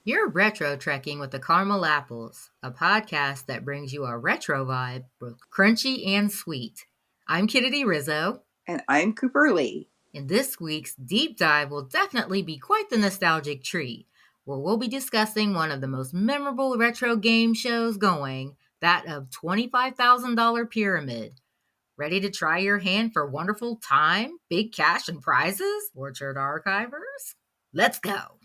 You're retro trekking with the Caramel Apples, a podcast that brings you a retro vibe, both crunchy and sweet. I'm Kennedy Rizzo, And I'm Cooper Lee. and this week's deep dive will definitely be quite the nostalgic treat, where we'll be discussing one of the most memorable retro game shows going, that of $25,000 Pyramid. Ready to try your hand for wonderful time, big cash, and prizes, Orchard Archivers? Let's go!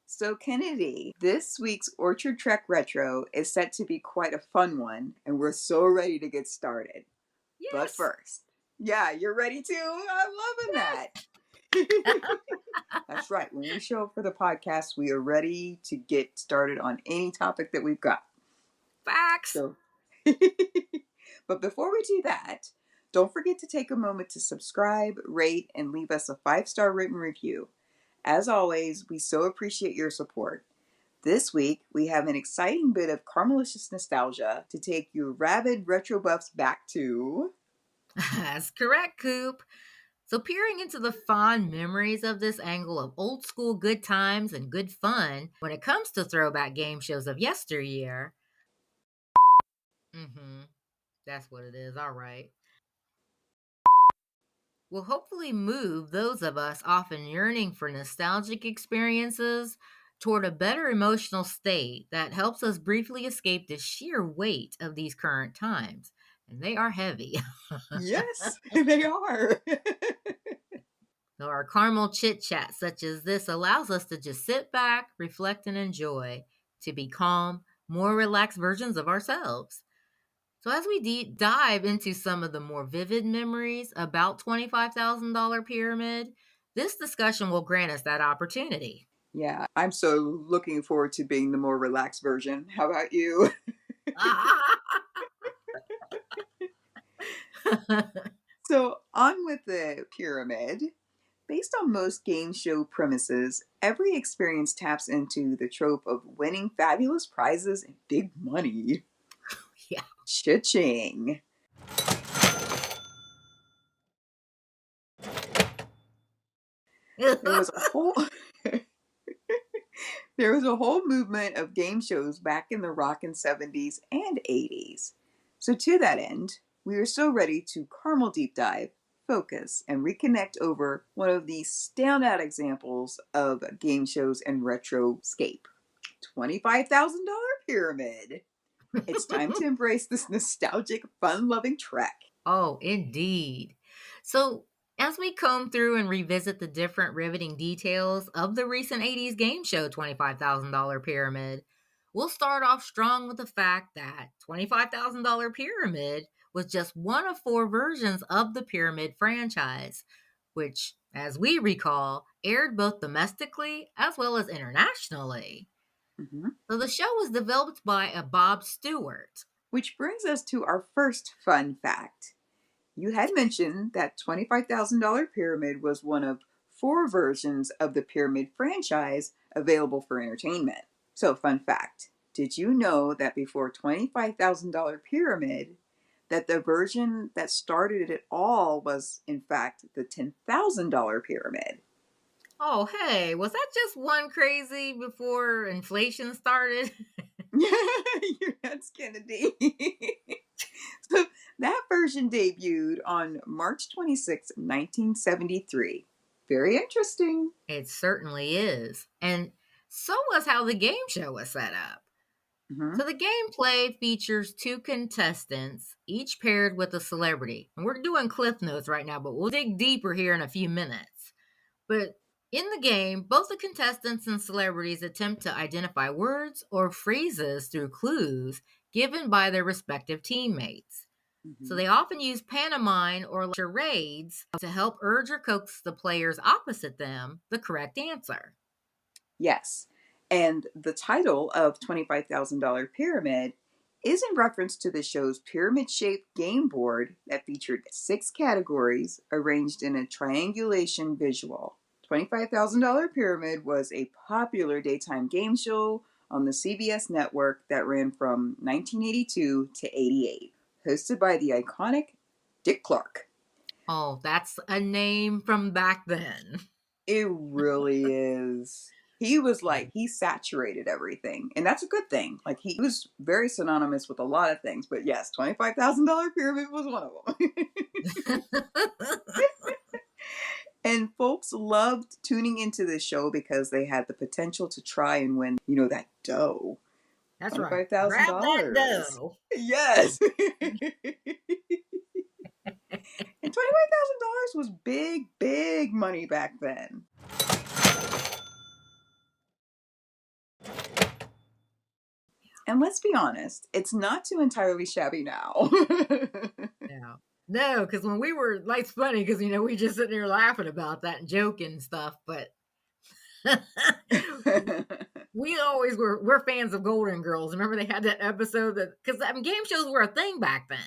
So, Kennedy, this week's Orchard Trek Retro is set to be quite a fun one, and we're so ready to get started. Yes. But first, yeah, you're ready too? I'm loving that. That's right. When we show up for the podcast, we are ready to get started on any topic that we've got. Facts. So, but before we do that, don't forget to take a moment to subscribe, rate, and leave us a 5-star written review. As always, we so appreciate your support. This week, we have an exciting bit of Caramelicious nostalgia to take you rabid retro buffs back to... That's correct, Coop. So peering into the fond memories of this angle of old school good times and good fun when it comes to throwback game shows of yesteryear. That's what it is, all right. Will hopefully move those of us often yearning for nostalgic experiences toward a better emotional state that helps us briefly escape the sheer weight of these current times. And they are heavy. Yes, they are. So our caramel chit chat such as this allows us to just sit back, reflect, and enjoy, to be calm, more relaxed versions of ourselves. So as we deep dive into some of the more vivid memories about $25,000 Pyramid, this discussion will grant us that opportunity. Yeah, I'm so looking forward to being the more relaxed version. How about you? So on with the Pyramid. Based on most game show premises, every experience taps into the trope of winning fabulous prizes and big money. Yeah. Cha-ching. There was a whole movement of game shows back in the rockin' 70s and 80s. So to that end, we are so ready to caramel deep dive, focus, and reconnect over one of the standout examples of game shows and retroscape. $25,000 Pyramid. It's time to embrace this nostalgic, fun-loving trek. Oh, indeed. So as we comb through and revisit the different riveting details of the recent 80s game show $25,000 Pyramid, we'll start off strong with the fact that $25,000 Pyramid was just one of 4 versions of the Pyramid franchise, which, as we recall, aired both domestically as well as internationally. Mm-hmm. So the show was developed by a Bob Stewart. Which brings us to our first fun fact. You had mentioned that $25,000 Pyramid was one of 4 versions of the Pyramid franchise available for entertainment. So, fun fact, did you know that before $25,000 Pyramid, that the version that started it all was, in fact, the $10,000 Pyramid? Oh, hey, was that just one crazy before inflation started? That's Kennedy. So that version debuted on March 26, 1973. Very interesting. It certainly is. And so was how the game show was set up. Hmm. So the gameplay features two contestants, each paired with a celebrity. And we're doing cliff notes right now, but we'll dig deeper here in a few minutes. But in the game, both the contestants and celebrities attempt to identify words or phrases through clues given by their respective teammates. So Hmm. they often use pantomime or charades to help urge or coax the players opposite them the correct answer. Yes. And the title of $25,000 Pyramid is in reference to the show's pyramid shaped game board that featured six categories arranged in a triangulation visual. $25,000 Pyramid was a popular daytime game show on the CBS network that ran from 1982 to 88, hosted by the iconic Dick Clark. Oh, that's a name from back then. It really is. He was Yeah. like, he saturated everything. And that's a good thing. Like, he was very synonymous with a lot of things. But yes, $25,000 Pyramid was one of them. And folks loved tuning into this show because they had the potential to try and win, that dough. That's right. Grab that $25,000. dough. Yes. And $25,000 was big, big money back then. And let's be honest, it's not too entirely shabby now. Yeah. No, because when we were, like, it's funny because, we just sitting there laughing about that and joking and stuff, but we always we're fans of Golden Girls. Remember they had that episode because game shows were a thing back then.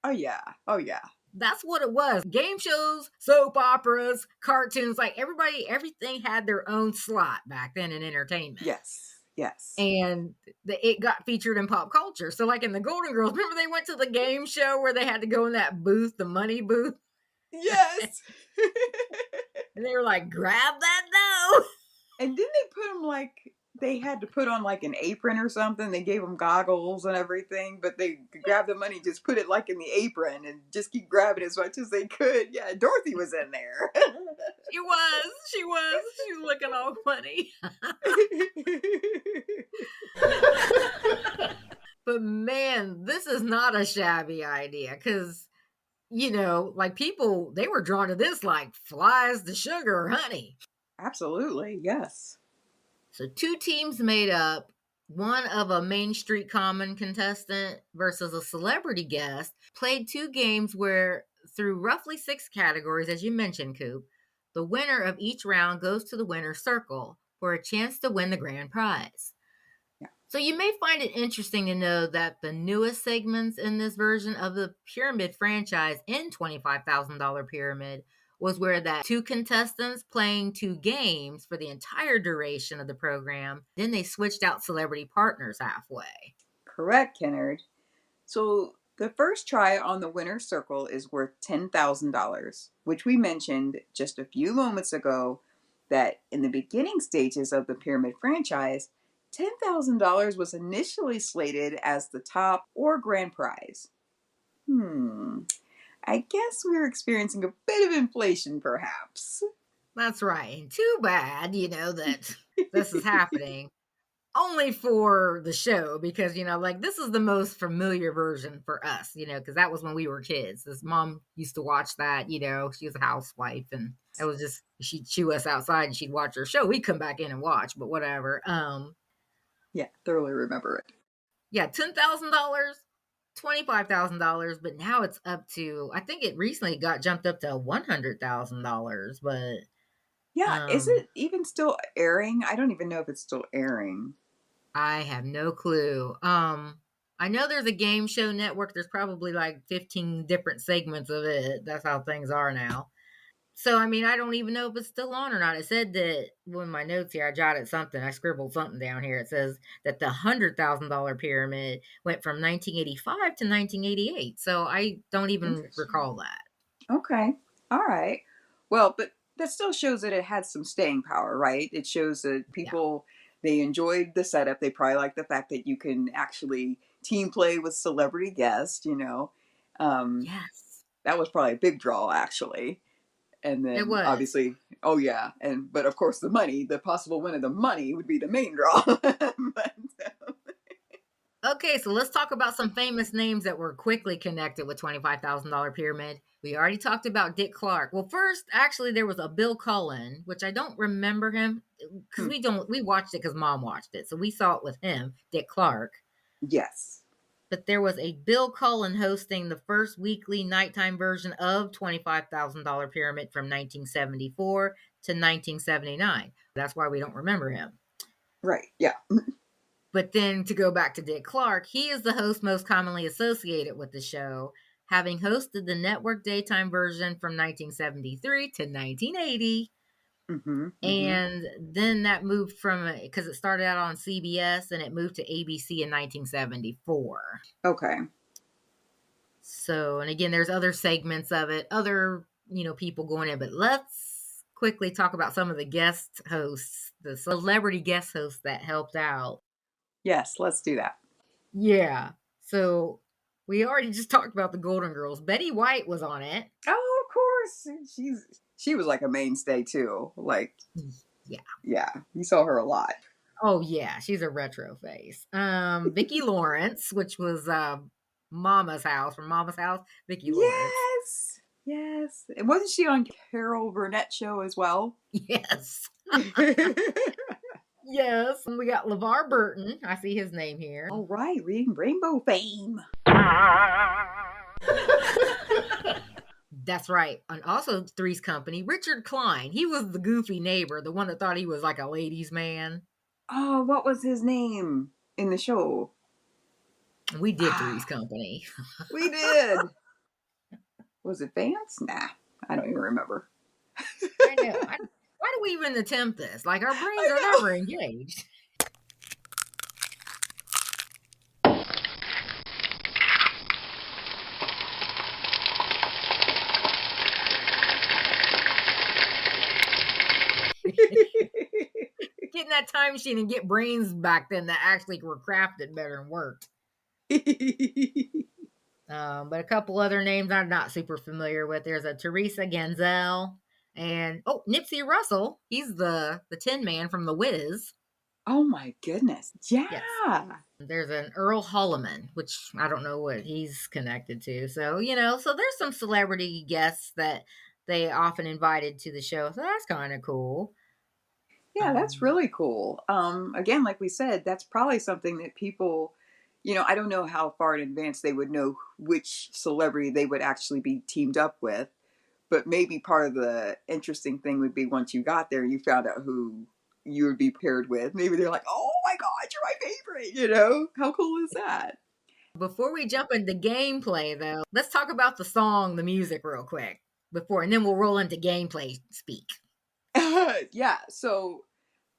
Oh yeah. Oh yeah. That's what it was. Game shows, soap operas, cartoons, like everything had their own slot back then in entertainment. Yes. Yes. And it got featured in pop culture. So, like in the Golden Girls, remember they went to the game show where they had to go in that booth, the money booth, Yes. and they were like, "Grab that dough." And didn't they put them like they had to put on like an apron or something? They gave them goggles and everything, but they could grab the money, just put it like in the apron, and just keep grabbing as much as they could. Yeah, Dorothy was in there. She was looking all funny. But man, this is not a shabby idea because, like people, they were drawn to this like flies to sugar or honey. Absolutely, yes. So, two teams made up, one of a Main Street Common contestant versus a celebrity guest, played two games where, through roughly six categories, as you mentioned, Coop, the winner of each round goes to the winner's circle for a chance to win the grand prize. Yeah. So you may find it interesting to know that the newest segments in this version of the Pyramid franchise in $25,000 Pyramid was where that two contestants playing two games for the entire duration of the program. Then they switched out celebrity partners halfway. Correct, Kennard. So the first try on the winner's circle is worth $10,000, which we mentioned just a few moments ago that in the beginning stages of the Pyramid franchise, $10,000 was initially slated as the top or grand prize. I guess we're experiencing a bit of inflation, perhaps. That's right. And too bad, that this is happening. Only for the show because, like this is the most familiar version for us, because that was when we were kids. This mom used to watch that, she was a housewife and it was just, she'd chew us outside and she'd watch her show. We'd come back in and watch, but whatever. Yeah, thoroughly remember it. Yeah, $10,000, $25,000, but now it's up to, I think it recently got jumped up to $100,000, but Yeah, is it even still airing? I don't even know if it's still airing. I have no clue. I know there's a game show network. There's probably like 15 different segments of it. That's how things are now. So, I mean, I don't even know if it's still on or not. It said that when my notes here, I jotted something, I scribbled something down here. It says that the $100,000 pyramid went from 1985 to 1988. So I don't even recall that. Okay. All right. Well, but that still shows that it had some staying power, right? It shows that people, they enjoyed the setup. They probably like the fact that you can actually team play with celebrity guests, Yes. That was probably a big draw, actually. And It then was. obviously, oh yeah, but of course the money, the possible win of the money would be the main draw. But, Okay, so let's talk about some famous names that were quickly connected with $25,000 pyramid. We already talked about Dick Clark. Well, first, actually, there was a Bill Cullen, which I don't remember him because Hmm. we watched it because mom watched it, so we saw it with him, Dick Clark. Yes. But there was a Bill Cullen hosting the first weekly nighttime version of $25,000 pyramid from 1974 to 1979. That's why we don't remember him. Right. Yeah. But then to go back to Dick Clark, he is the host most commonly associated with the show, having hosted the network daytime version from 1973 to 1980. Mm-hmm. Mm-hmm. And then that moved from, because it started out on CBS and it moved to ABC in 1974. Okay. So, and again, there's other segments of it, other, people going in, but let's quickly talk about some of the guest hosts, the celebrity guest hosts that helped out. Yes, let's do that. Yeah. So we already just talked about the Golden Girls. Betty White was on it. Oh, of course. She was like a mainstay too. Like, Yeah. yeah, you saw her a lot. Oh yeah, she's a retro face. Vicki Lawrence, which was Mama's House from Mama's House. Vicki Lawrence. Yes. Yes. And wasn't she on Carol Burnett show as well? Yes. Yes. And we got LeVar Burton. I see his name here. All right, reading Rainbow fame. That's right. And also Three's Company, Richard Klein. He was the goofy neighbor, the one that thought he was like a ladies' man. Oh, what was his name in the show? We did Three's Company. We did. Was it Vance? Nah, I don't even remember. I know. Why do we even attempt this? Like, our brains are never engaged. Getting that time machine and get brains back then that actually were crafted better and worked. But a couple other names I'm not super familiar with. There's a Teresa Ganzel and Nipsey Russell. He's the Tin Man from The Wiz. Oh my goodness. Yeah. Yes. There's an Earl Holliman, which I don't know what he's connected to. So, so there's some celebrity guests that they often invited to the show. So that's kind of cool. Yeah, that's really cool. Again, like we said, that's probably something that people, I don't know how far in advance they would know which celebrity they would actually be teamed up with, but maybe part of the interesting thing would be once you got there, you found out who you would be paired with. Maybe they're like, "Oh my God, you're my favorite!" How cool is that? Before we jump into gameplay, though, let's talk about the song, the music, real quick and then we'll roll into gameplay speak. Yeah. So,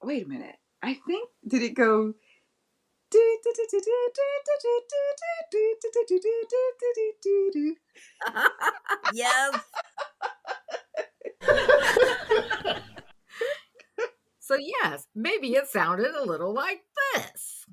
wait a minute. I think did it go? Yes. So yes, maybe it sounded a little like this.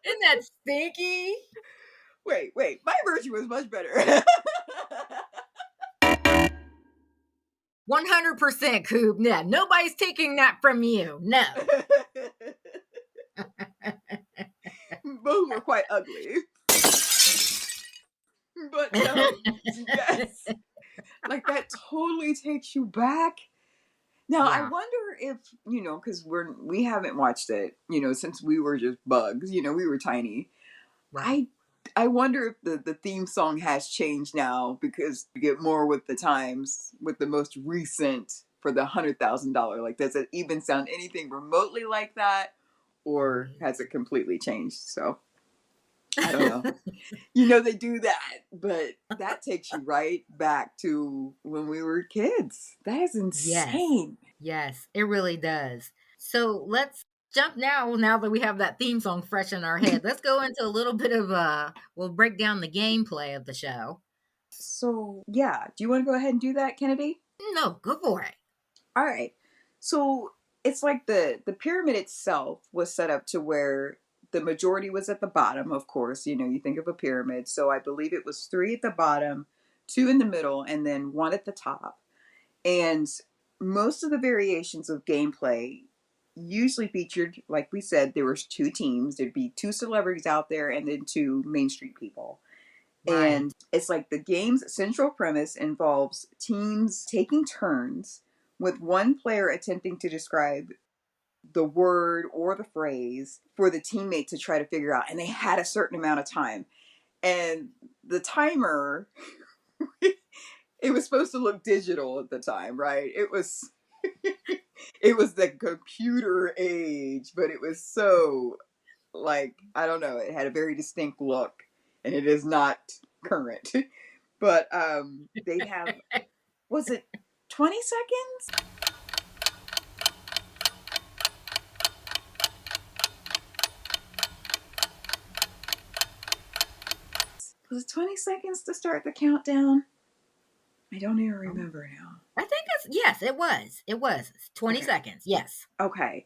Isn't that stinky? Wait. My version was much better. 100% Coop. Yeah, nobody's taking that from you. No. Both were quite ugly. But yes. Like that totally takes you back. Now Yeah. I wonder if, because we haven't watched it, since we were just bugs, we were tiny. Right. I wonder if the theme song has changed now because we get more with the times with the most recent for the $100,000. Like, does it even sound anything remotely like that, or has it completely changed? So I don't know. They do that, but that takes you right back to when we were kids. That is insane. Yes, it really does. So let's jump now that we have that theme song fresh in our head. Let's go into a little bit of we'll break down the gameplay of the show. So yeah, do you want to go ahead and do that, Kennedy? No, go for it. All right. So it's like the pyramid itself was set up to where the majority was at the bottom, of course. You know, you think of a pyramid. So I believe it was three at the bottom, two in the middle, and then one at the top. And most of the variations of gameplay usually featured, like we said, there was two teams. There'd be two celebrities out there and then two Main Street people. Right. And it's like the game's central premise involves teams taking turns with one player attempting to describe the word or the phrase for the teammate to try to figure out. And they had a certain amount of time. And the timer, it was supposed to look digital at the time, right? It was it was the computer age, but it was so, like, I don't know, it had a very distinct look, and it is not current. But they have, was it 20 seconds? Was it 20 seconds to start the countdown? I don't even remember now. I think yes, it was. It was 20 Okay. seconds. Yes. Okay.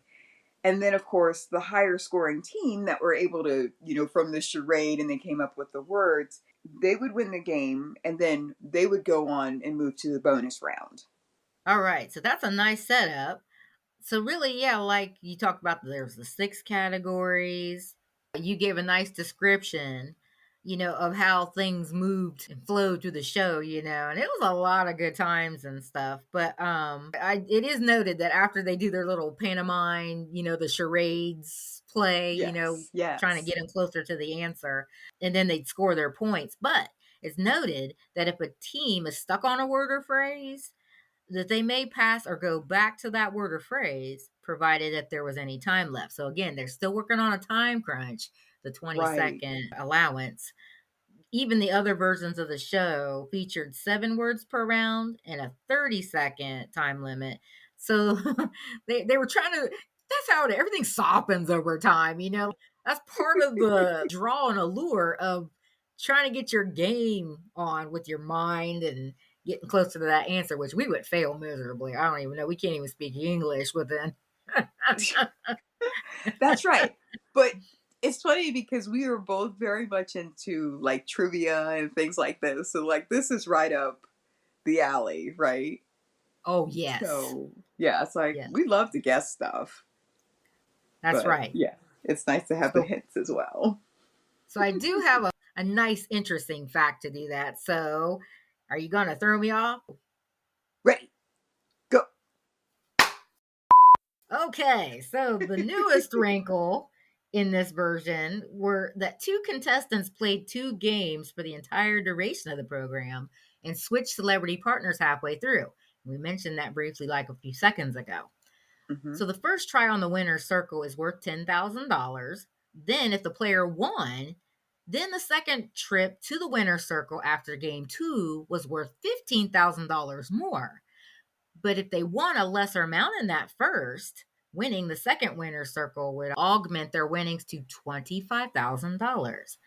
And then, of course, the higher scoring team that were able to, you know, from the charade and they came up with the words, they would win the game and then they would go on and move to the bonus round. All right. So that's a nice setup. So really, yeah, like you talked about, there's the 6 categories. You gave a nice description, of how things moved and flowed through the show, and it was a lot of good times and stuff. But it is noted that after they do their little pantomime, the charades play, Yes, trying to yes. get them closer to the answer, and then they'd score their points. But it's noted that if a team is stuck on a word or phrase, that they may pass or go back to that word or phrase, provided that there was any time left. So again, they're still working on a time crunch, the 20 Right. second allowance. Even the other versions of the show featured 7 words per round and a 30-second time limit. So they were trying to, that's how everything softens over time. That's part of the draw and allure of trying to get your game on with your mind and getting closer to that answer, which we would fail miserably. I don't even know. We can't even speak English within. That's right. But it's funny because we were both very much into like trivia and things like this. So, like, this is right up the alley, right? Oh, yes. So, yeah, it's like Yes, we love to guess stuff. that's But right. yeah, it's nice to have the So, hints as well. so I do have a nice, interesting fact to do that. So, are you going to throw me off? Ready, go. Okay, so the newest wrinkle in this version were that 2 contestants played 2 games for the entire duration of the program and switched celebrity partners halfway through. We mentioned that briefly like a few seconds ago. Mm-hmm. So the first try on the winner's circle is worth $10,000. Then, if the player won, then the second trip to the winner's circle after game 2 was worth $15,000 more. But if they won a lesser amount in that first, winning the second winner's circle would augment their winnings to $25,000.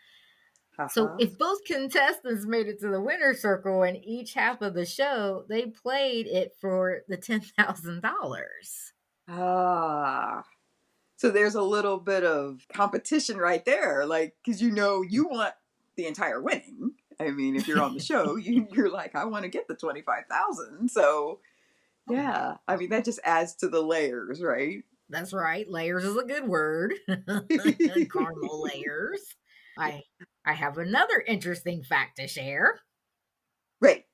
So Haha. if both contestants made it to the winner's circle in each half of the show, they played it for the $10,000. Ah. So there's a little bit of competition right there, like, because you know you want the entire winning. I mean, if you're on the show, you're like, I want to get the 25,000. So Oh, yeah. yeah, I mean that just adds to the layers, right? That's right. Layers is a good word. Caramel layers. I I have another interesting fact to share. Ready,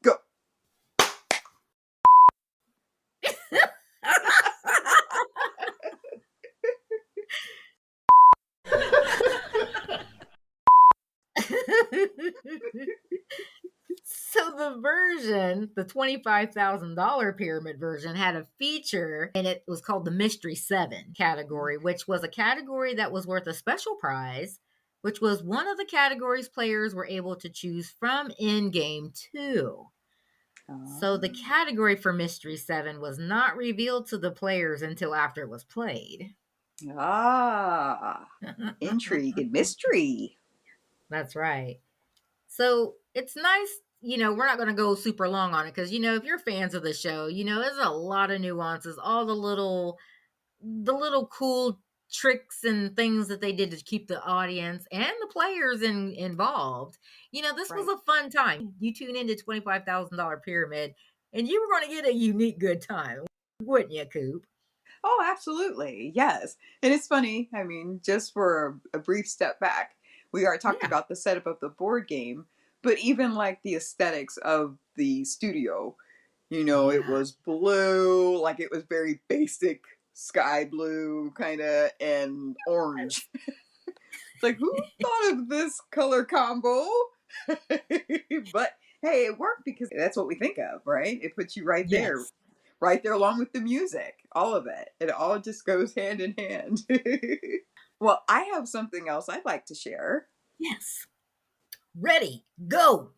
go. So the $25,000 pyramid version had a feature, and it was called the Mystery 7 category, which was a category that was worth a special prize, which was one of the categories players were able to choose from in game 2. So the category for Mystery 7 was not revealed to the players until after it was played. Ah, intrigue and mystery. That's right. So it's nice, we're not going to go super long on it because, if you're fans of the show, there's a lot of nuances, all the little cool tricks and things that they did to keep the audience and the players involved. This was Right. a fun time. You tune into $25,000 Pyramid, and you were going to get a unique good time, wouldn't you, Coop? Oh, absolutely. Yes. And it's funny. I mean, just for a brief step back, we already talked Yeah. about the setup of the board game, but even like the aesthetics of the studio, it Yeah. was blue, like it was very basic sky blue kind of, and orange. It's like, who thought of this color combo? But hey, it worked because that's what we think of, right? It puts you Yes. right there along with the music, all of it. It all just goes hand in hand. Well, I have something else I'd like to share. Yes. Ready, go.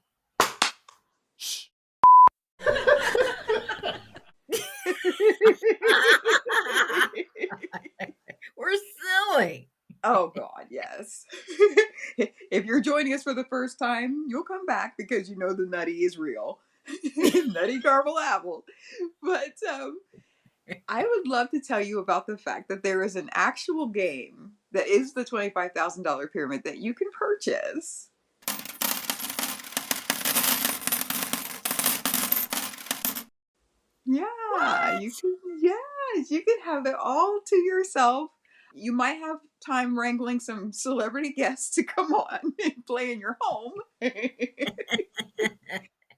We're silly. Oh God, yes. If you're joining us for the first time, you'll come back because you know the nutty is real. Nutty caramel apple. But I would love to tell you about the fact that there is an actual game that is the $25,000 pyramid that you can purchase. Yeah, What? you can, yes, you can have it all to yourself. You might have time wrangling some celebrity guests to come on and play in your home.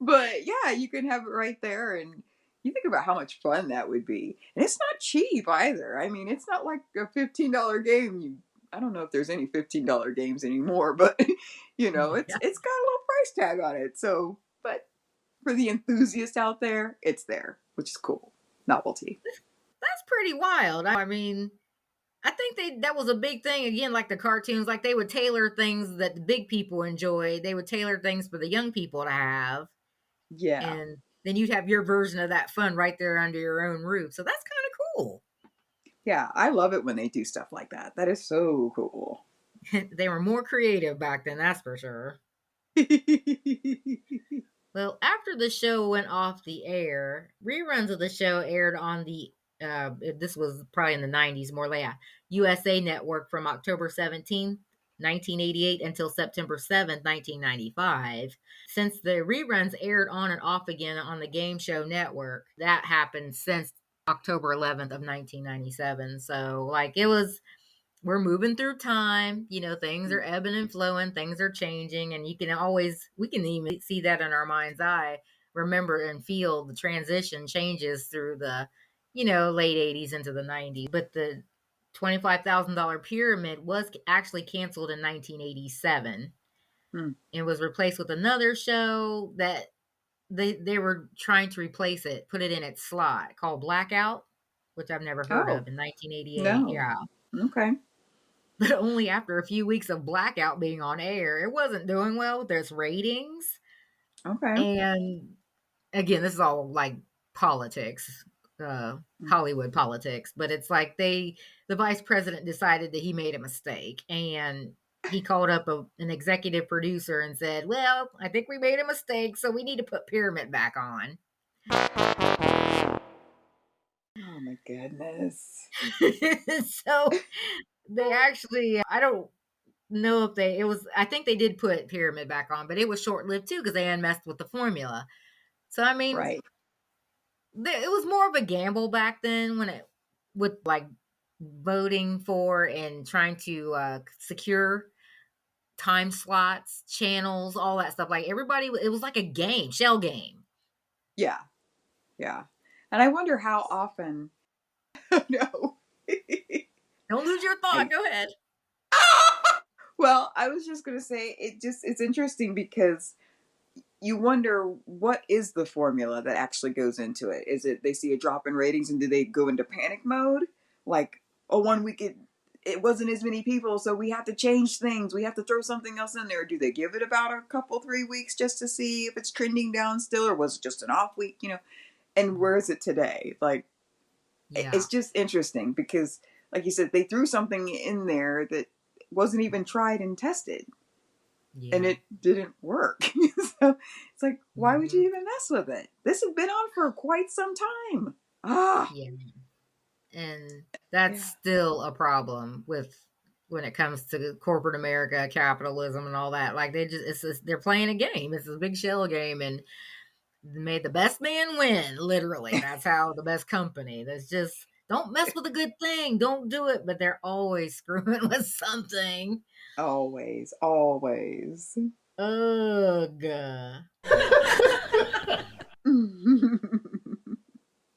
But yeah, you can have it right there, and you think about how much fun that would be. And it's not cheap either. I mean, it's not like a $15 game. I don't know if there's any $15 games anymore, but Yeah. it's got a little price tag on it. So, but for the enthusiast out there, it's there, which is cool. Novelty. That's pretty wild. I mean, I think that was a big thing again, like the cartoons, like they would tailor things that the big people enjoyed. They would tailor things for the young people to have, Yeah. and then you'd have your version of that fun right there under your own roof. So that's kind of cool. Yeah, I love it when they do stuff like that. That is so cool. They were more creative back then, that's for sure. Well, after the show went off the air, reruns of the show aired on this was probably in the 90s, more like USA Network from October 17th, 1988 until September 7th, 1995. Since the reruns aired on and off again on the Game Show Network, that happened since October 11th of 1997. So, like, we're moving through time. Things are ebbing and flowing, things are changing, and we can even see that in our mind's eye, remember and feel the transition changes through the, late 80s into the 90s. But the $25,000 pyramid was actually canceled in 1987 Hmm. and was replaced with another show that they were trying to replace it, put it in its slot, called Blackout, which I've never heard Oh, of, in 1988. no. Yeah. Okay. But only after a few weeks of Blackout being on air. It wasn't doing well with its ratings. Okay. And again, this is all like politics, Hollywood politics. But it's like the vice president decided that he made a mistake, and he called up an executive producer and said, "Well, I think we made a mistake, so we need to put Pyramid back on." Oh my goodness. So they actually, I don't know if I think they did put Pyramid back on, but it was short lived too because they had messed with the formula. So, I mean, Right. it was more of a gamble back then with like voting for and trying to secure time slots, channels, all that stuff. Like everybody, it was like a game, shell game. Yeah. Yeah. And I wonder how often. No. Don't lose your thought. I, Go ahead. well, I was just going to say it's interesting because you wonder what is the formula that actually goes into it. Is it they see a drop in ratings and do they go into panic mode? Like, oh, 1 week it wasn't as many people, so we have to change things. We have to throw something else in there. Do they give it about a couple 3 weeks just to see if it's trending down still, or was it just an off week? And where is it today? Like, Yeah. it's just interesting because, like you said, they threw something in there that wasn't even tried and tested. and Yeah. it didn't work. So it's like, why would you Hmm. even mess with it? This has been on for quite some time. Ah, Yeah. And that's yeah. still a problem with when it comes to corporate America, capitalism, and all that. Like they're playing a game. It's a big shell game, and made the best man win. Literally, that's how the best company. That's just don't mess with a good thing. Don't do it. But they're always screwing with something. Always, always. Ugh.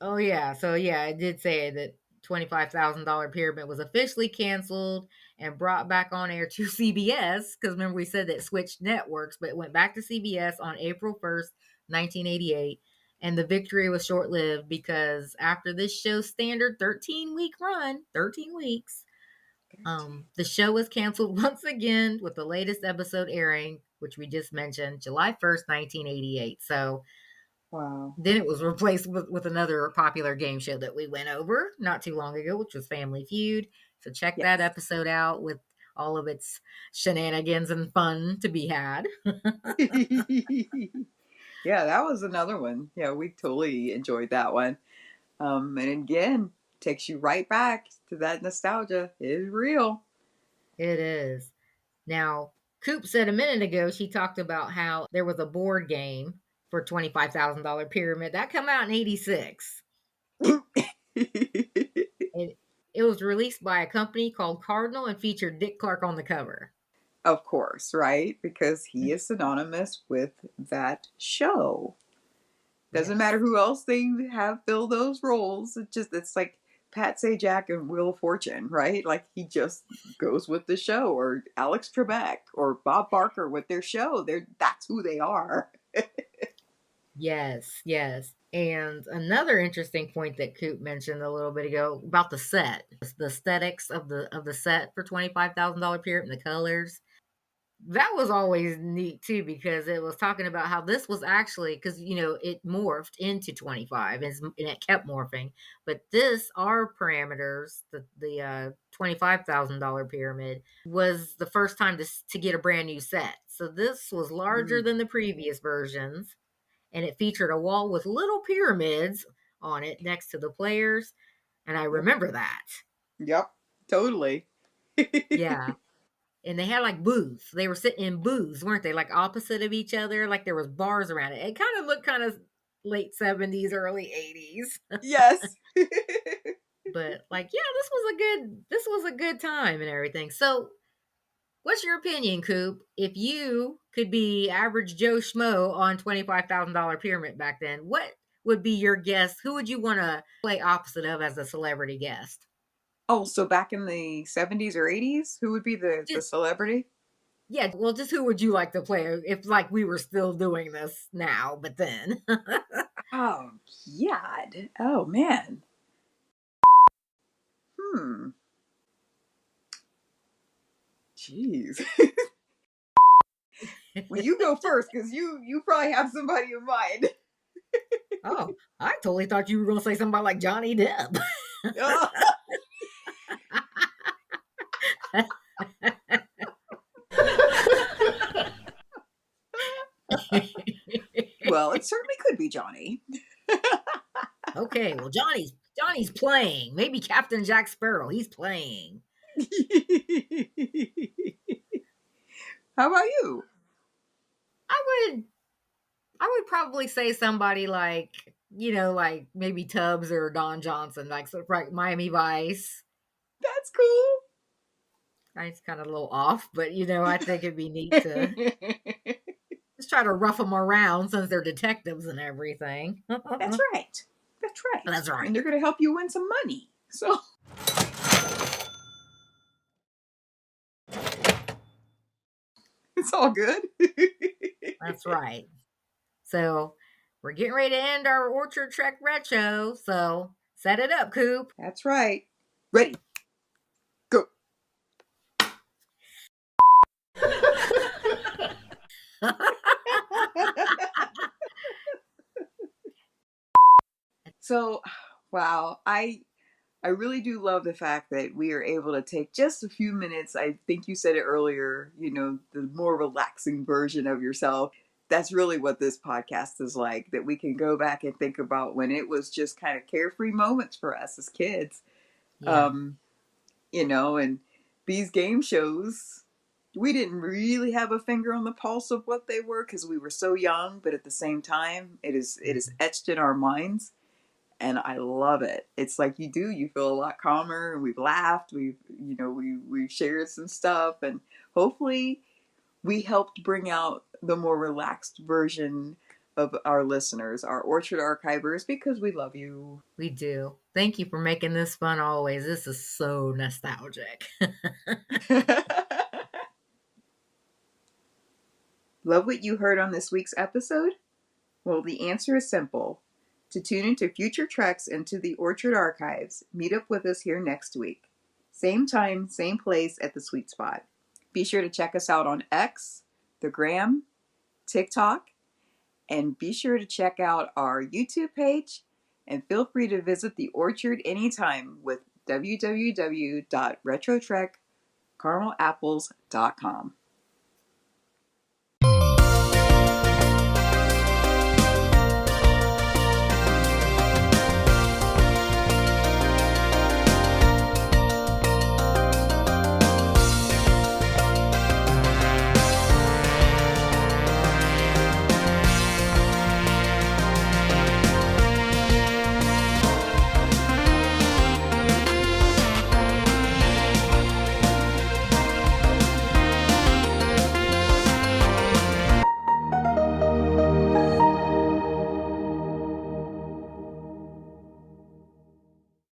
Oh yeah. So yeah, I did say that $25,000 pyramid was officially canceled and brought back on air to CBS because remember we said that it switched networks, but it went back to CBS on April 1st, 1988. And the victory was short lived because after this show's standard 13-week run, 13 weeks, the show was canceled once again with the latest episode airing, which we just mentioned, July 1st, 1988. So Wow. then it was replaced with another popular game show that we went over not too long ago, which was Family Feud. So check that Yes. episode out with all of its shenanigans and fun to be had. Yeah, that was another one. Yeah, we totally enjoyed that one. And again, takes you right back to that nostalgia. It is real. It is. Now, Coop said a minute ago, she talked about how there was a board game for $25,000 pyramid that come out in 86. It, it was released by a company called Cardinal and featured Dick Clark on the cover. Of course, right? Because he is synonymous with that show. Doesn't Yes. matter who else they have fill those roles. It's like Pat Sajak and Wheel of Fortune, right? Like he just goes with the show, or Alex Trebek or Bob Barker with their show. That's who they are. Yes, yes. And another interesting point that Coop mentioned a little bit ago about the set, the aesthetics of the set for $25,000 pyramid and the colors. That was always neat too because it was talking about how this was actually because it morphed into 25 and it kept morphing. But this our parameters, the $25,000 pyramid was the first time to get a brand new set. So this was larger Mm, than the previous versions and it featured a wall with little pyramids on it next to the players. And I yep. remember that. Yep. Totally. Yeah. And they had like booths. They were sitting in booths, weren't they? Like opposite of each other. Like there was bars around it. It kind of looked kind of late 70s, early 80s. Yes. But like, yeah, this was a good time and everything. So what's your opinion, Coop? If you could be average Joe Schmo on $25,000 pyramid back then, what would be your guest? Who would you want to play opposite of as a celebrity guest? Oh, so back in the 70s or 80s, who would be the Just, celebrity? yeah, well, just who would you like to play if like we were still doing this now, but then? Oh, yeah. Oh, man. Hmm. Jeez. Well, you go first because you probably have somebody in mind. Oh, I totally thought you were going to say somebody like Johnny Depp. Well, it certainly could be Johnny. Okay, well Johnny's playing. Maybe Captain Jack Sparrow. He's playing. How about you? I would I would probably say somebody like like maybe Tubbs or Don Johnson, like sort of like Miami Vice. That's cool. It's kind of a little off, but I think it'd be neat to just try to rough them around since they're detectives and everything. That's right. That's right. That's right. And they're going to help you win some money. So it's all good. That's right. So we're getting ready to end our Orchard Trek retro. So set it up, Coop. That's right. Ready. Go. So, wow. I really do love the fact that we are able to take just a few minutes. I think you said it earlier, the more relaxing version of yourself. That's really what this podcast is like, that we can go back and think about when it was just kind of carefree moments for us as kids. Yeah. Um, and these game shows, we didn't really have a finger on the pulse of what they were because we were so young, but at the same time, it is etched in our minds, and I love it. It's like you feel a lot calmer, and we've laughed, we've shared some stuff, and hopefully we helped bring out the more relaxed version of our listeners, our Orchard Archivers, because we love you. We do. Thank you for making this fun always. This is so nostalgic. Love what you heard on this week's episode? Well, the answer is simple. To tune into future treks into the Orchard Archives, meet up with us here next week. Same time, same place at the Sweet Spot. Be sure to check us out on X, the Gram, TikTok, and be sure to check out our YouTube page, and feel free to visit the Orchard anytime with www.retrotrekcaramelapples.com.